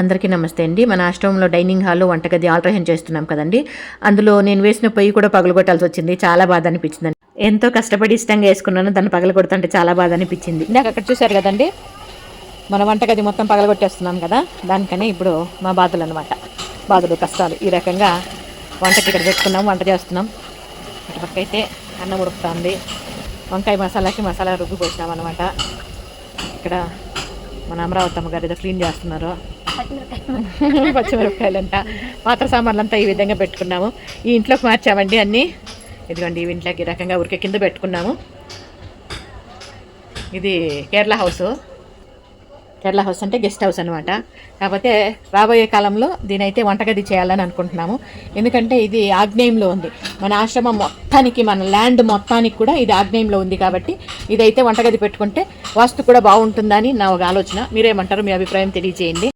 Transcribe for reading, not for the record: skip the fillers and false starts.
అందరికీ నమస్తే అండి. మన ఆశ్రమంలో డైనింగ్ హాల్లో వంటగది ఆల్ట్రేషన్ చేస్తున్నాం కదండి. అందులో నేను వేసిన పొయ్యి కూడా పగలగొట్టాల్సి వచ్చింది. చాలా బాధ అనిపించిందండి. ఎంతో కష్టపడి ఇష్టంగా వేసుకున్నాను, దాన్ని పగలగొడుతుంటే చాలా బాధ అనిపించింది. ఇందాక అక్కడ చూశారు కదండి, మన వంటగది మొత్తం పగలగొట్టేస్తున్నాం కదా, దానికని ఇప్పుడు మా బాధలు అనమాట. బాధలు కష్టాలు ఈ రకంగా వంటకి ఇక్కడ పెట్టుకున్నాం, వంట చేస్తున్నాం. ఇటుపక్క అయితే అన్నం ఉడుకుతుంది. వంకాయ మసాలాకి మసాలా రుబ్బి పోసినాం అనమాట. ఇక్కడ మన అమరావతమ్మ గారు ఏదో క్లీన్ చేస్తున్నారు. పచ్చిమిరపకాయలంట, పాత్ర సామాన్లంతా ఈ విధంగా పెట్టుకున్నాము. ఈ ఇంట్లోకి మార్చామండి అన్నీ. ఇదిగోండి ఈ ఇంట్లోకి ఈ రకంగా ఉరికే కింద పెట్టుకున్నాము. ఇది కేరళ హౌస్ అంటే గెస్ట్ హౌస్ అనమాట. కాకపోతే రాబోయే కాలంలో దీని అయితే వంటగది చేయాలని అనుకుంటున్నాము. ఎందుకంటే ఇది ఆగ్నేయంలో ఉంది. మన ఆశ్రమం మొత్తానికి, మన ల్యాండ్ మొత్తానికి కూడా ఇది ఆగ్నేయంలో ఉంది. కాబట్టి ఇదైతే వంటగది పెట్టుకుంటే వాస్తు కూడా బాగుంటుందని నా ఒక ఆలోచన. మీరేమంటారు? మీ అభిప్రాయం తెలియజేయండి.